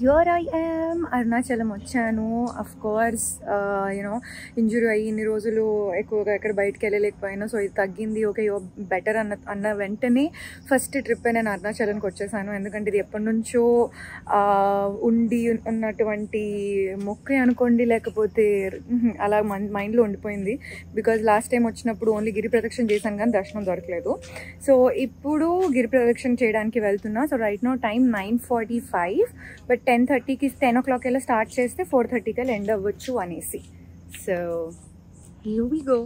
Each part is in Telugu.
Here I am. అరుణాచలం వచ్చాను. అఫ్ కోర్స్ యూనో ఇంజురీ అయ్యి ఇన్ని రోజులు ఎక్కువగా ఎక్కడ బయటకు వెళ్ళలేకపోయాను. సో ఇది తగ్గింది, ఓకే బెటర్ అన్న వెంటనే ఫస్ట్ ట్రిప్ నేను అరుణాచలానికి వచ్చేసాను. ఎందుకంటే ఇది ఎప్పటి నుంచో ఉండి ఉన్నటువంటి మొక్కే అనుకోండి, లేకపోతే అలా మైండ్లో ఉండిపోయింది. బికాజ్ లాస్ట్ టైం వచ్చినప్పుడు ఓన్లీ గిరి ప్రదక్షిణ చేశాను కానీ దర్శనం దొరకలేదు. సో ఇప్పుడు గిరి ప్రదక్షిణ చేయడానికి వెళ్తున్నా. So right now time 9:45, but 10:30కి 10 o'clock ఎలా స్టార్ట్ చేస్తే 4:30కి అలా ఎండ్ అవ్వచ్చు అనేసి. So here we go.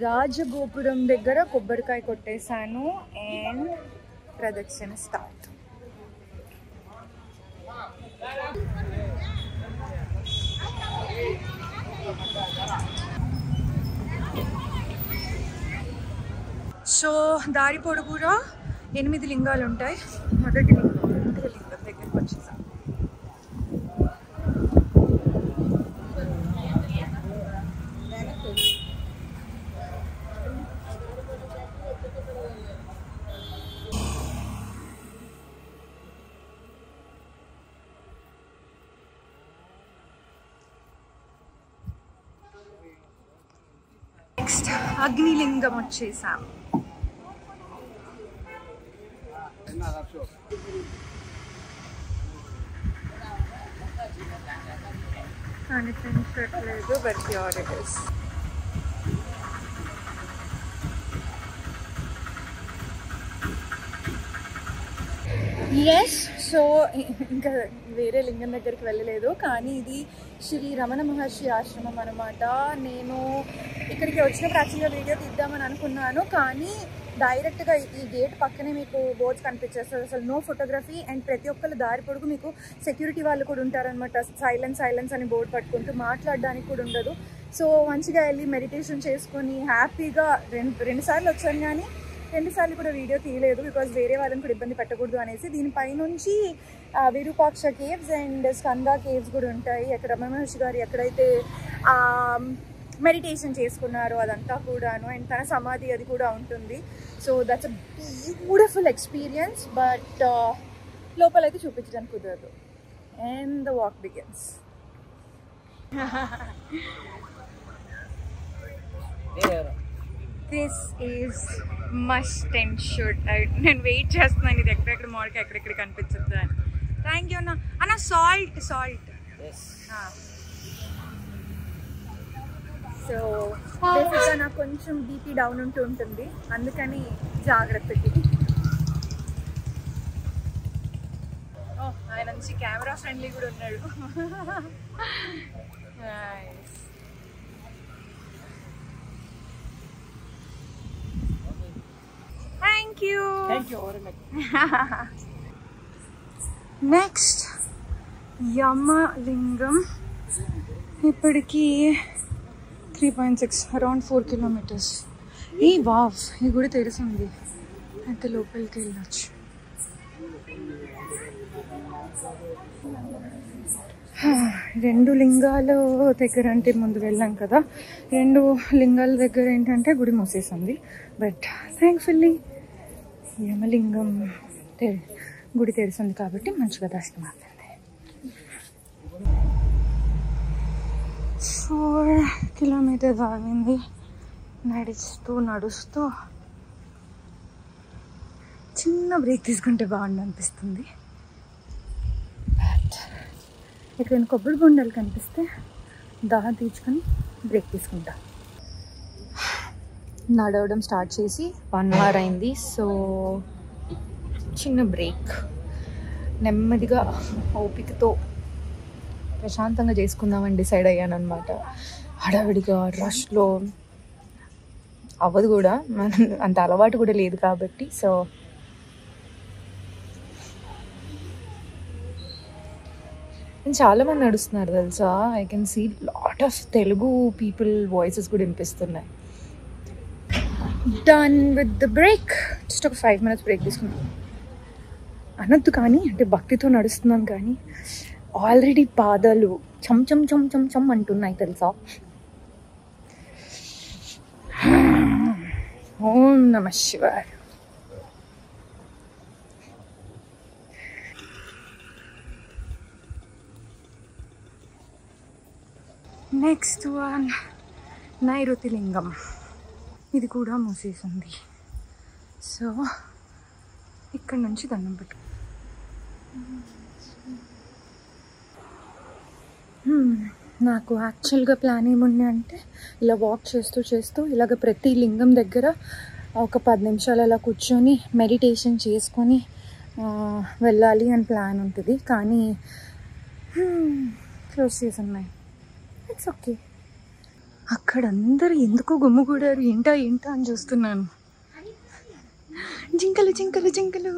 రాజగోపురం దగ్గర కొబ్బరికాయ కొట్టేశాను అండ్ ప్రదక్షిణ స్టార్ట్. సో దారి పొడుగురా 8 లింగాలు ఉంటాయి. మొదటి లింగం దగ్గరికి వచ్చేసాం. నెక్స్ట్ అగ్నిలింగం వచ్చేసాం. కనిపించట్లేదు, but here it is. Yes, so ఇంకా వేరే లింగం దగ్గరికి వెళ్ళలేదు, కానీ ఇది శ్రీ రమణ మహర్షి ఆశ్రమం అనమాట. నేను ఇక్కడికి వచ్చినప్పుడు యాక్చువల్గా వీడియో తీద్దామని అనుకున్నాను, కానీ డైరెక్ట్గా ఈ గేట్ పక్కనే మీకు బోర్డ్స్ కనిపించేస్తారు. అసలు నో ఫోటోగ్రఫీ. అండ్ ప్రతి ఒక్కరు దారి పొడుగు మీకు సెక్యూరిటీ వాళ్ళు కూడా ఉంటారనమాట. సైలెన్స్ అని బోర్డు పట్టుకుంటూ మాట్లాడడానికి కూడా ఉండదు. సో మంచిగా వెళ్ళి మెడిటేషన్ చేసుకొని హ్యాపీగా రెండు సార్లు వచ్చాను, కానీ 2 సార్లు కూడా వీడియో తీయలేదు. బికాజ్ వేరే వాళ్ళని కూడా ఇబ్బంది పెట్టకూడదు అనేసి. దీనిపైనుంచి Virupaksha caves and Skanda caves కూడా ఉంటాయి. అక్కడ రమణ మహర్షి గారు ఎక్కడైతే మెడిటేషన్ చేసుకున్నారో అదంతా కూడాను, అండ్ తన సమాధి అది కూడా ఉంటుంది. So that's a beautiful experience, but లోపలైతే చూపించడానికి కుదరదు. And the walk begins. This is must and should. నేను వెయిట్ చేస్తున్నాను ఇది ఎక్కడెక్కడ మోడల్కి ఎక్కడెక్కడ కనిపించద్దు అని. థ్యాంక్ యూ అన్న. సాల్ట్ సో బేసిక్గా నాకు కొంచెం బీపీ డౌన్ ఉంటుంది, అందుకని జాగ్రత్తకి. ఆయన నుంచి కెమెరా ఫ్రెండ్లీ కూడా ఉన్నాడు. Thank you. నెక్స్ట్ యమలింగం. ఇప్పటికి 3.6 అరౌండ్ 4 kilometers. ఈ వావ్, ఈ గుడి తెలిసింది అయితే లోపలికి వెళ్ళొచ్చు. రెండు లింగాల దగ్గర అంటే ముందు వెళ్ళాం కదా, 2 లింగాల దగ్గర ఏంటంటే గుడి మూసేసింది. బట్ థ్యాంక్ఫుల్లీ యమలింగం గుడి తెరిసింది కాబట్టి మంచిగా దర్శనం అవుతుంది. 4 kilometers ఆగింది. నడుస్తూ చిన్న బ్రేక్ తీసుకుంటే బాగుంది అనిపిస్తుంది. ఎక్కడైనా కొబ్బరి బొండాలు కనిపిస్తే దాహం తీర్చుకొని బ్రేక్ తీసుకుంటా. నడవడం స్టార్ట్ చేసి 1 hour అయింది. సో చిన్న బ్రేక్, నెమ్మదిగా ఓపికతో ప్రశాంతంగా చేసుకుందామని డిసైడ్ అయ్యాను అనమాట. హడావిడిగా రష్లో అవ్వదు కూడా, మనం అంత అలవాటు కూడా లేదు కాబట్టి. సో చాలామంది నడుస్తున్నారు తెలుసా. I can see lot of Telugu people voices కూడా వినిపిస్తున్నాయి. Done with the break. Just ఒక 5 minutes బ్రేక్ తీసుకున్నాను అనొద్దు కానీ, అంటే భక్తితో నడుస్తున్నాను కానీ ఆల్రెడీ పాదాలు చమ్ చమ్ చమ్ చమ్ చమ్ అంటున్నాయి తెలుసా. ఓం నమః శివాయ. నెక్స్ట్ వన్ నైరుతి లింగం. ఇది కూడా మూసేసింది. సో ఇక్కడ నుంచి దండం పెట్టు. నాకు యాక్చువల్గా ప్లాన్ ఏముంది అంటే ఇలా వాక్ చేస్తూ చేస్తూ ఇలాగ ప్రతి లింగం దగ్గర ఒక 10 నిమిషాలు అలా కూర్చొని మెడిటేషన్ చేసుకొని వెళ్ళాలి అని ప్లాన్ ఉంటుంది. కానీ క్లోజ్ చేసి ఉన్నాయి. It's okay. అక్కడ అందరూ ఎందుకు గుమ్ముగూడారు, ఏంటా అని చూస్తున్నాను. జింకలు జింకలు జింకలు.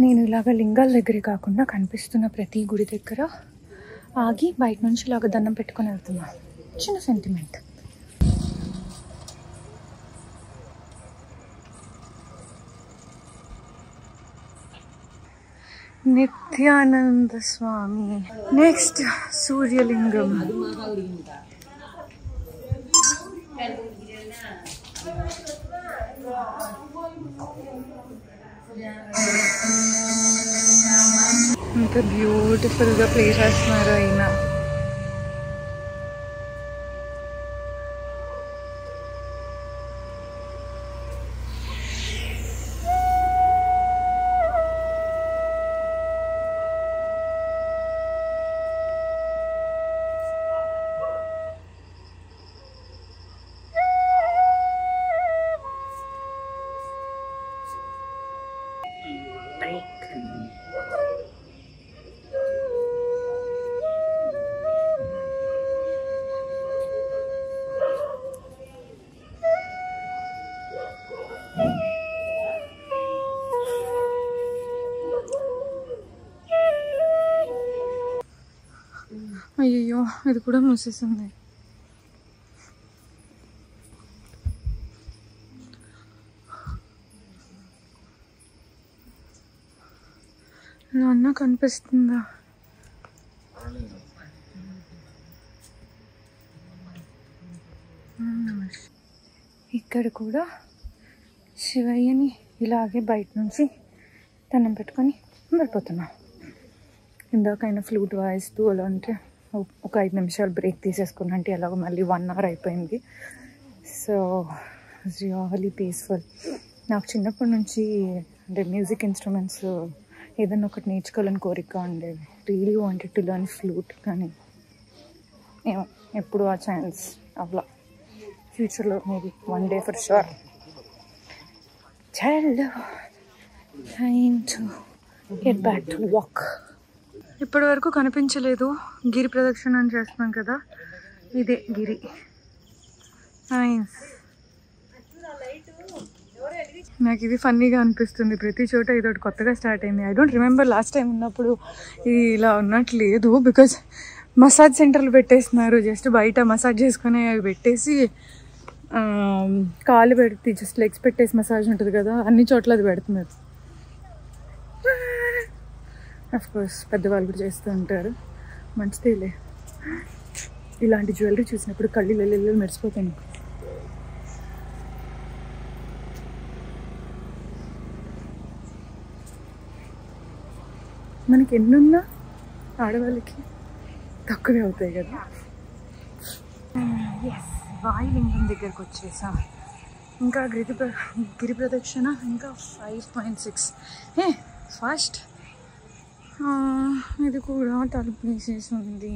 నేను ఇలాగ లింగాల దగ్గరే కాకుండా కనిపిస్తున్న ప్రతి గుడి దగ్గర ఆగి బయట నుంచి ఇలాగ దండం పెట్టుకొని వెళ్తున్నా. చిన్న సెంటిమెంట్. నిత్యానంద స్వామి. నెక్స్ట్ సూర్యలింగం. ఎంత బ్యూటిఫుల్గా ప్లే చేస్తున్నారు అయినా. అయ్యో ఇది కూడా మూసేసింది. నాన్న కనిపిస్తుందా? ఇక్కడ కూడా శివయ్యని ఇలాగే బయట నుంచి దండం పెట్టుకొని వెళ్ళిపోతున్నా. ఇందాకైనా ఫ్లూట్ వాయిస్తూ అలా అంటే ఒక 5 నిమిషాలు బ్రేక్ తీసేసుకున్నా. అంటే ఎలాగో మళ్ళీ 1 hour అయిపోయింది. So it's really peaceful. నాకు చిన్నప్పటి నుంచి అంటే మ్యూజిక్ ఇన్స్ట్రుమెంట్స్ ఏదైనా ఒకటి నేర్చుకోవాలని కోరిక ఉండేది. Really wanted to learn flute. కానీ ఏమో ఎప్పుడు ఆ ఛాన్స్ అవ్వలా. ఫ్యూచర్లో maybe one day for sure. చలో time to get back to walk. ఇప్పటి వరకు కనిపించలేదు. గిరి ప్రదక్షిణ చేస్తున్నాం కదా, ఇదే గిరి. నైస్. నాకు ఇది ఫన్నీగా అనిపిస్తుంది. ప్రతి చోట ఇదొకటి కొత్తగా స్టార్ట్ అయింది. I don't remember last time ఉన్నప్పుడు ఇది ఇలా ఉన్నట్లేదు. బికాజ్ మసాజ్ సెంటర్లు పెట్టేస్తున్నారు. జస్ట్ బయట మసాజ్ చేసుకుని అవి పెట్టేసి కాలు పెడితే జస్ట్ లెగ్స్ పెట్టేసి మసాజ్ ఉంటుంది కదా, అన్ని చోట్ల అది పెడుతున్నారు. అఫ్కోర్స్ పెద్దవాళ్ళు కూడా చేస్తూ ఉంటారు, మంచిదేలే. ఇలాంటి జ్యువెలరీ చూసినప్పుడు కళ్ళు ఇల్లు మెరిసిపోతాయి. మనకి ఎన్నున్నా ఆడవాళ్ళకి తక్కువే అవుతాయి కదా. ఎస్, వాయులింగం దగ్గరకు వచ్చేసాం. ఇంకా గిరి ప్రదక్షిణ ఇంకా 5.6. ఫాస్ట్. ఇది కూడా తలుపు వేసేసి ఉంది.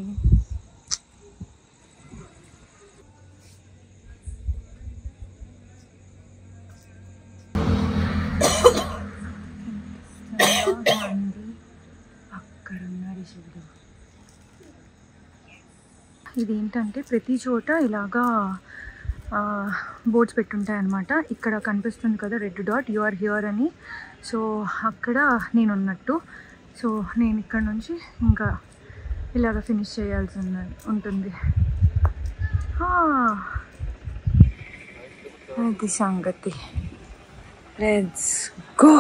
అక్కడున్నాడు శివుడు. ఇదేంటంటే ప్రతి చోట ఇలాగా బోర్డ్స్ పెట్టుంటాయి అన్నమాట. ఇక్కడ కనిపిస్తుంది కదా red dot, you are here అని. సో అక్కడ నేను ఉన్నట్టు. సో నేను ఇక్కడ నుంచి ఇంకా ఇలాగ ఫినిష్ చేయాల్సి ఉంటుంది. అది సంగతి. Let's go.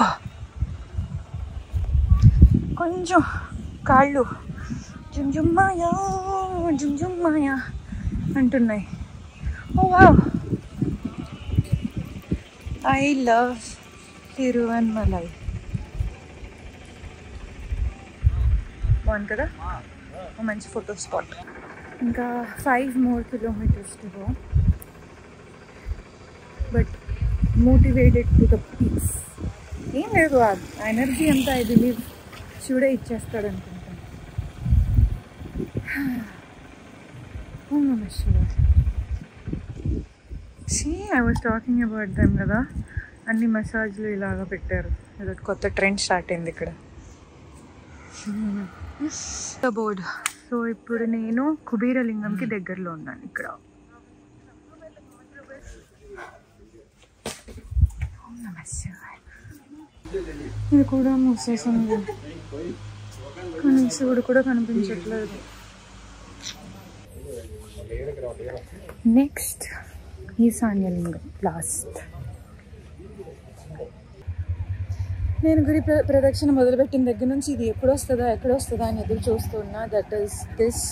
కొంచెం కాళ్ళు జుంజుమ్మాయా జుంజుమ్మాయా అంటున్నాయి. ఓ వావ్, ఐ లవ్ తిరువన్మలై. బాగుంది కదా, మంచి ఫోటో స్పాట్. ఇంకా 5 more kilometers to go, but motivated to the piece. ఏం లేదు, ఆ ఎనర్జీ అంతా ఐ బిలీవ్ శివుడే ఇచ్చేస్తాడు అనుకుంటాను. ఓం నమః శివాయ. I was talking about them కదా, అన్ని మసాజ్లు ఇలాగా పెట్టారు. ఏదో కొత్త ట్రెండ్ స్టార్ట్ అయింది ఇక్కడ. బోర్డ్. సో ఇప్పుడు నేను కుబేరలింగంకి దగ్గరలో ఉన్నాను ఇక్కడ. ఇది కూడా మూసేసింది, కానీ శివుడు కూడా కనిపించట్లేదు. Next Esanya Lingam last. నేను గిరి ప్రదక్షిణ మొదలుపెట్టిన దగ్గర నుంచి ఇది ఎక్కడ వస్తుందా అని ఎదురు చూస్తున్నా. దట్ ఈస్ దిస్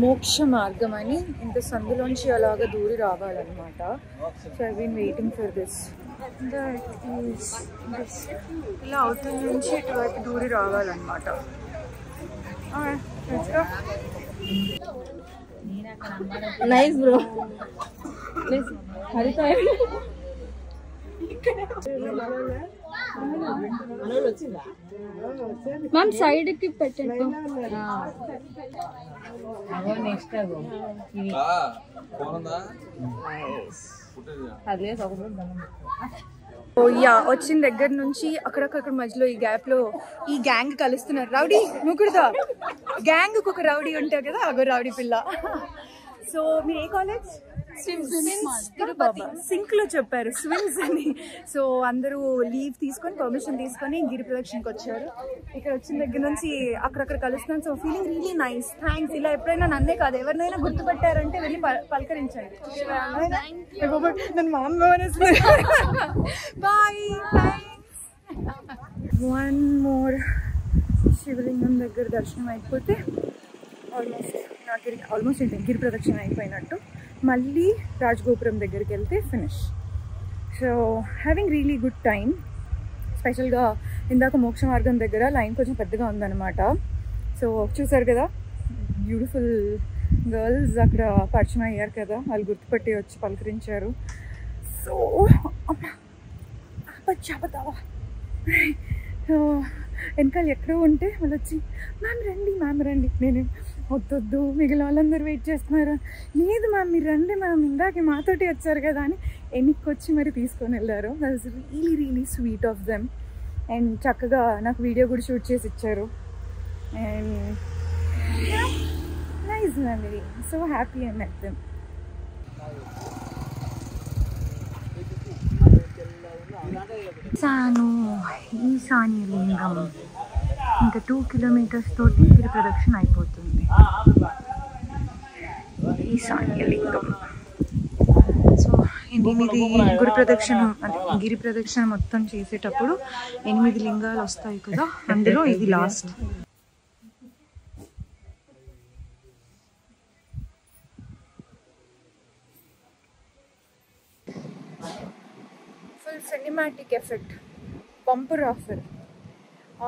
మోక్ష మార్గం అని. ఇంత సందులోంచి అలాగా దూరి రావాలన్నమాట. So I been waiting for this. ఇలా అవుతుంది నుంచి ఇటువైపు దూరి రావాలన్నమాట. Nice bro. మ్యామ్ సైడ్ కి పెట్టండి. వచ్చిన దగ్గర నుంచి అక్కడక్కడ మధ్యలో ఈ గ్యాప్ లో ఈ గ్యాంగ్ కలుస్తున్నారు. రౌడీ ముగ్గురుదా గ్యాంగ్ ఒక రౌడీ ఉంటారు కదా, అగో రౌడీ పిల్ల. సో మీరు ఏ కాలేజ్? సింక్ లో చెప్పారు స్విమ్స్ అని. సో అందరూ లీవ్ తీసుకొని పర్మిషన్ తీసుకొని గిరి ప్రదక్షిణకి వచ్చారు. ఇక్కడ వచ్చిన దగ్గర నుంచి అక్కడక్కడ కలుస్తున్నాను. So feeling really nice. Thanks. ఇలా ఎప్పుడైనా నన్నే కాదు ఎవరినైనా గుర్తుపెట్టారంటే వెళ్ళి పలకరించండి. నన్ను మా అమ్మ బాయ్. వన్ మోర్ శివలింగం దగ్గర దర్శనం అయిపోతే ఆల్మోస్ట్ గిరి ప్రదక్షిణ అయిపోయినట్టు. మళ్ళీ రాజగోపురం దగ్గరికి వెళ్తే finish. So having really good time. స్పెషల్గా ఇందాక మోక్ష మార్గం దగ్గర లైన్ కొంచెం పెద్దగా ఉందన్నమాట. సో చూసారు కదా, బ్యూటిఫుల్ గర్ల్స్ అక్కడ పరిచయం అయ్యారు కదా, వాళ్ళు గుర్తుపట్టి వచ్చి పలకరించారు. సో చెప్పతావా వెనకాల ఎక్కడో ఉంటే వాళ్ళు వచ్చి మ్యామ్ రండి. నేను వద్దొద్దు, మిగిలిన వాళ్ళందరూ వెయిట్ చేస్తున్నారు. లేదు మ్యామ్ మీరు రండి మ్యామ్, ఇందాకే మాతోటి వచ్చారు కదా అని ఎన్నికొచ్చి మరి తీసుకొని వెళ్ళారు. That was really sweet of them. And చక్కగా నాకు వీడియో కూడా షూట్ చేసి ఇచ్చారు. And nice memory. So happy I met them. Esanya Lingam ఇంకా 2 kilometers తోటి గిరి ప్రదక్షిణ అయిపోతుంది. ఈశాన్యలింగం. సో 8 గిరి ప్రదక్షిణ మొత్తం చేసేటప్పుడు 8 లింగాలు వస్తాయి కదా, అందులో ఇది last. Cinematic effect bumper offer.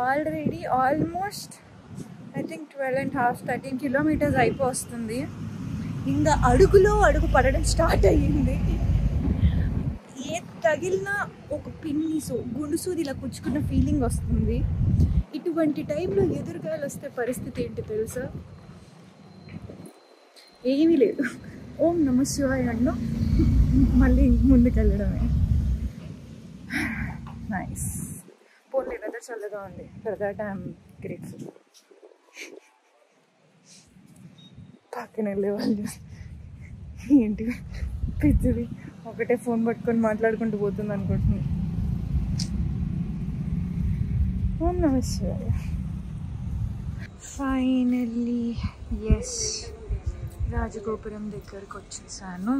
Already almost I think 12.5-13 kilometres అయిపోతుంది. ఇంకా అడుగులో అడుగు పడడం స్టార్ట్ అయ్యింది. ఏ తగిలినా ఒక గుండు సూది ఇలా కుచ్చుకున్న ఫీలింగ్ వస్తుంది. ఇటువంటి టైంలో ఎదురుగాలు వస్తే పరిస్థితి ఏంటి తెలుసా? ఏమీ లేదు, ఓం నమ శివాయ అన్న మళ్ళీ ముందుకెళ్ళడమే. నైస్. పోన్లే వెదర్ చల్లగా ఉంది. For that I'm grateful. పక్కన వెళ్ళే వాళ్ళు ఏంటి పిచ్చిది ఒకటే ఫోన్ పట్టుకొని మాట్లాడుకుంటూ పోతుంది అనుకుంటున్నాను. ఓం నమ శివాయ. ఫైనల్లీ ఎస్, రాజగోపురం దగ్గరకు వచ్చేసాను.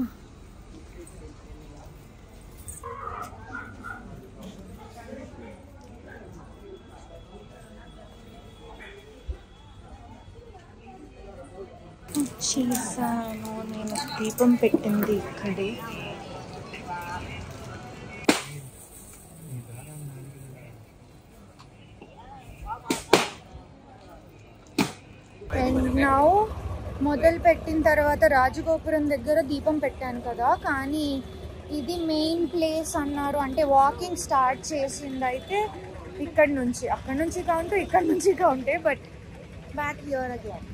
వచ్చేసాను. నేను దీపం పెట్టింది ఇక్కడే. అండ్ నౌ మొదలు పెట్టిన తర్వాత రాజగోపురం దగ్గర దీపం పెట్టాను కదా, కానీ ఇది మెయిన్ ప్లేస్ అన్నారు. అంటే వాకింగ్ స్టార్ట్ చేసింది అయితే ఇక్కడ నుంచి, అక్కడ నుంచి కౌంట్, ఇక్కడ నుంచి కౌంటే, but back here again.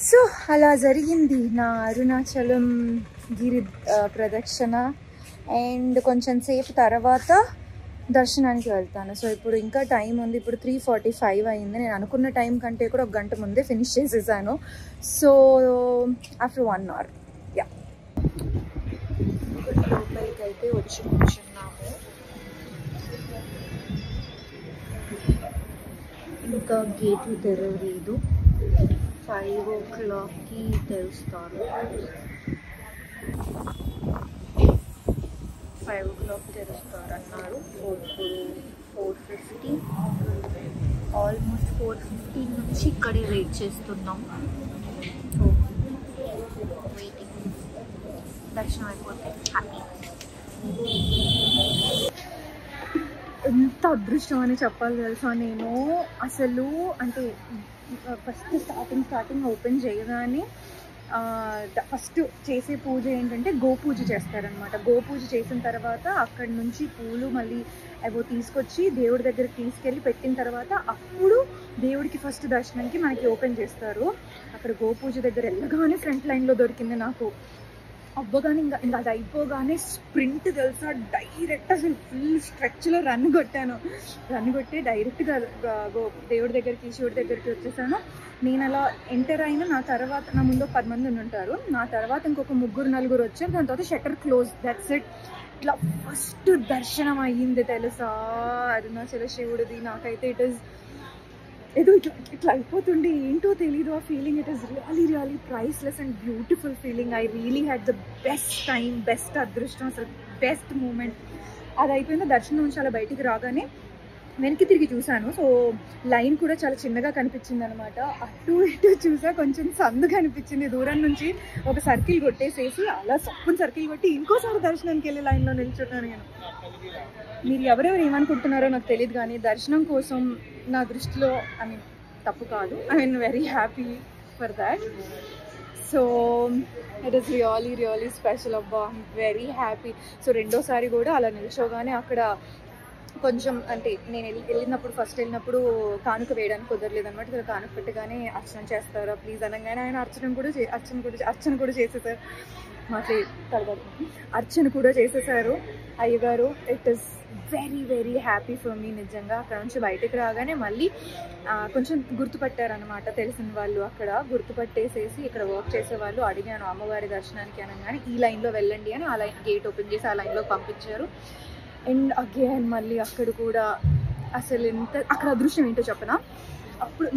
So అలా జరిగింది నా అరుణాచలం గిరి ప్రదక్షిణ. అండ్ కొంచెం సేపు తర్వాత దర్శనానికి వెళ్తాను. సో ఇప్పుడు ఇంకా టైం ఉంది. ఇప్పుడు 3:45 అయింది. నేను అనుకున్న టైం కంటే కూడా 1 గంట ముందే ఫినిష్ చేసేసాను. సో ఆఫ్టర్ 1 అవర్ యా లోపలికి అయితే వచ్చి కూర్చున్నాము. ఇంకా గేట్లు తెరవలేదు. 5 o'clockకి తెరుస్తారు. 5 o'clock తెరుస్తారు అన్నారు. ఇప్పుడు 4:50, ఆల్మోస్ట్ 4:15 నుంచి ఇక్కడే వెయిట్ చేస్తున్నాం. So waiting. దర్శనం అయిపోతే హ్యాపీ. ఎంత అదృష్టం అని చెప్పాలి తెలుసా. నేను అసలు అంటే ఫస్ట్ స్టార్టింగ్ ఓపెన్ చేయగానే ఫస్ట్ చేసే పూజ ఏంటంటే గోపూజ చేస్తారనమాట. గోపూజ చేసిన తర్వాత అక్కడి నుంచి పూలు మళ్ళీ ఏవో తీసుకొచ్చి దేవుడి దగ్గరికి తీసుకెళ్ళి పెట్టిన తర్వాత అప్పుడు దేవుడికి ఫస్ట్ దర్శనంకి మనకి ఓపెన్ చేస్తారు. అక్కడ గోపూజ దగ్గర వెళ్ళగానే ఫ్రంట్ లైన్లో దొరికింది నాకు. అవ్వగానే ఇంకా అది అయిపోగానే స్ప్రింట్ తెలుసా, డైరెక్ట్ అసలు ఫుల్ స్ట్రెచ్లో రన్ కొట్టి డైరెక్ట్గా దేవుడి దగ్గరికి శివుడి దగ్గరికి వచ్చేసాను. నేను అలా ఎంటర్ అయినా నా తర్వాత నా ముందు 10 మంది ఉంటారు. నా తర్వాత ఇంకొక 3-4 వచ్చారు. దాని తర్వాత షట్టర్ క్లోజ్. That's it. ఇట్లా ఫస్ట్ దర్శనం అయ్యింది తెలుసా అరుణాచల శివుడిది. నాకైతే ఇట్ ఈస్ ఏదో ఇట్లా అయిపోతుండే ఏంటో తెలీదు ఆ feeling. It is really priceless and beautiful feeling. I really had the best time, best అదృష్టం, అసలు బెస్ట్ మూమెంట్. అది అయిపోయింది. దర్శనం నుంచి అలా బయటికి రాగానే వెనక్కి తిరిగి చూశాను. సో లైన్ కూడా చాలా చిన్నగా కనిపించింది అనమాట. అటు ఇటు చూసా, కొంచెం సందు కనిపించింది. దూరం నుంచి ఒక సర్కిల్ కొట్టేసేసి అలా సప్పుని సర్కిల్ కొట్టి ఇంకోసారి దర్శనానికి వెళ్ళి లైన్లో నిల్చున్నాను నేను. మీరు ఎవరెవరు ఏమనుకుంటున్నారో నాకు తెలియదు, కానీ దర్శనం కోసం నా దృష్టిలో ఐ మీన్ తప్పు కాదు. I mean very happy for that. So it is really special. అబ్బా, వెరీ హ్యాపీ. సో రెండోసారి కూడా అలా నిల్చోగానే అక్కడ కొంచెం అంటే నేను వెళ్ళినప్పుడు ఫస్ట్ వెళ్ళినప్పుడు కానుక వేయడానికి కుదరలేదు అనమాట. కానుక పెట్టగానే అర్చన చేస్తారా ప్లీజ్ అనగానే ఆయన అర్చన కూడా చేసేసారు. మాకు అర్చన కూడా చేసేసారు అయ్యగారు. It is very happy for me నిజంగా. అక్కడ నుంచి బయటకు రాగానే మళ్ళీ కొంచెం గుర్తుపట్టారనమాట తెలిసిన వాళ్ళు. అక్కడ గుర్తుపట్టేసేసి ఇక్కడ వర్క్ చేసేవాళ్ళు అడిగాను అమ్మవారి దర్శనానికి అనగానే ఈ లైన్లో వెళ్ళండి అని ఆ లైన్ గేట్ ఓపెన్ చేసి ఆ లైన్లో పంపించారు. అండ్ అగైన్ మళ్ళీ అక్కడ కూడా అసలు ఎంత అక్కడ అదృష్టం ఏంటో చెప్పనా. అప్పుడు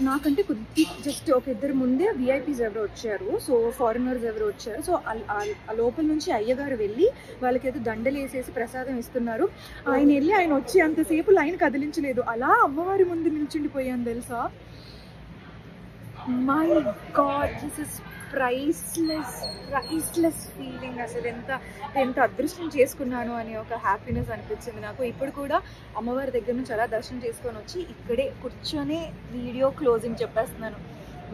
నాకంటే కొద్ది జస్ట్ ఒక 2 ముందే విఐపీస్ ఎవరో వచ్చారు. సో ఫారినర్స్ ఎవరో వచ్చారు. సో ఆ లోపల నుంచి అయ్యగారు వెళ్ళి వాళ్ళకి ఏదో దండలు వేసేసి ప్రసాదం ఇస్తున్నారు. ఆయన వచ్చి అంతసేపు లైన్ కదిలించలేదు. అలా అమ్మవారి ముందు నిల్చుండిపోయాను తెలుసా. My God, this is priceless feeling. అసలు ఎంత అదృష్టం చేసుకున్నాను అని ఒక హ్యాపీనెస్ అనిపించింది నాకు. ఇప్పుడు కూడా అమ్మవారి దగ్గర నుంచి అలా దర్శనం చేసుకొని వచ్చి ఇక్కడే కూర్చొని వీడియో క్లోజింగ్ చెప్పేస్తున్నాను.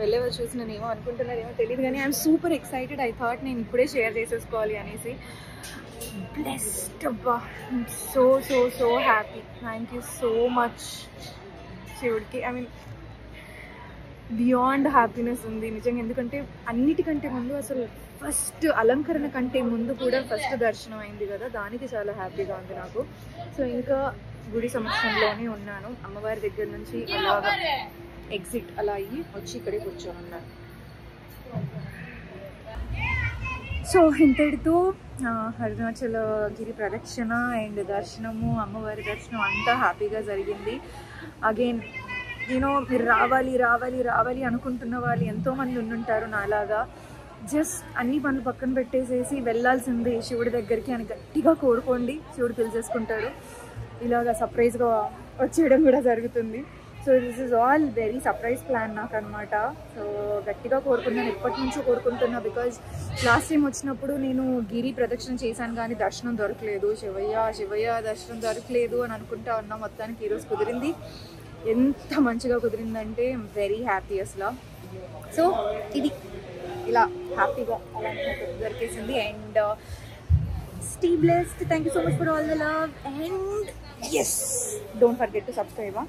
వెళ్ళేవారు చూసి నేను ఏమో అనుకుంటున్నారేమో తెలియదు, కానీ I'm super excited. I thought నేను ఇప్పుడే షేర్ చేసేసుకోవాలి అనేసి. బ్లెస్డ్ అబ్బా, so so so happy. Thank you so much శివుడికి. ఐ మీన్ బియాండ్ హ్యాపీనెస్ ఉంది నిజంగా. ఎందుకంటే అన్నిటికంటే ముందు అసలు ఫస్ట్ అలంకరణ కంటే ముందు కూడా ఫస్ట్ దర్శనం అయింది కదా, దానికి చాలా హ్యాపీగా ఉంది నాకు. సో ఇంకా గుడి సంవత్సరంలోనే ఉన్నాను. అమ్మవారి దగ్గర నుంచి అలాగా ఎగ్జిట్ అలా అయ్యి వచ్చి ఇక్కడే కూర్చొని ఉన్నాను. సో ఇంతటితో అరుణాచలగిరి ప్రదక్షిణ అండ్ దర్శనము, అమ్మవారి దర్శనం అంతా హ్యాపీగా జరిగింది. అగైన్ మీరు రావాలి అనుకుంటున్న వాళ్ళు ఎంతోమంది ఉండుంటారు నాలాగా. జస్ట్ అన్ని పనులు పక్కన పెట్టేసేసి వెళ్ళాల్సిందే శివుడి దగ్గరికి అని గట్టిగా కోరుకోండి, శివుడు పిలిచేసుకుంటాడు. ఇలాగా సర్ప్రైజ్గా వచ్చేయడం కూడా జరుగుతుంది. So this is all very surprise plan నాకు అనమాట. సో గట్టిగా కోరుకున్నాను, ఎప్పటి నుంచో కోరుకుంటున్నా. బికాజ్ లాస్ట్ టైం వచ్చినప్పుడు నేను గిరి ప్రదక్షిణ చేశాను కానీ దర్శనం దొరకలేదు. శివయ్య దర్శనం దొరకలేదు అని అనుకుంటా ఉన్నా. మొత్తానికి ఈరోజు కుదిరింది. ఎంత మంచిగా కుదిరిందంటే వెరీ హ్యాపీ అసలు. సో ఇది ఇలా హ్యాపీగా అలా దొరికేసింది. And stay blessed. Thank you so much for all the love and yes, don't forget to subscribe.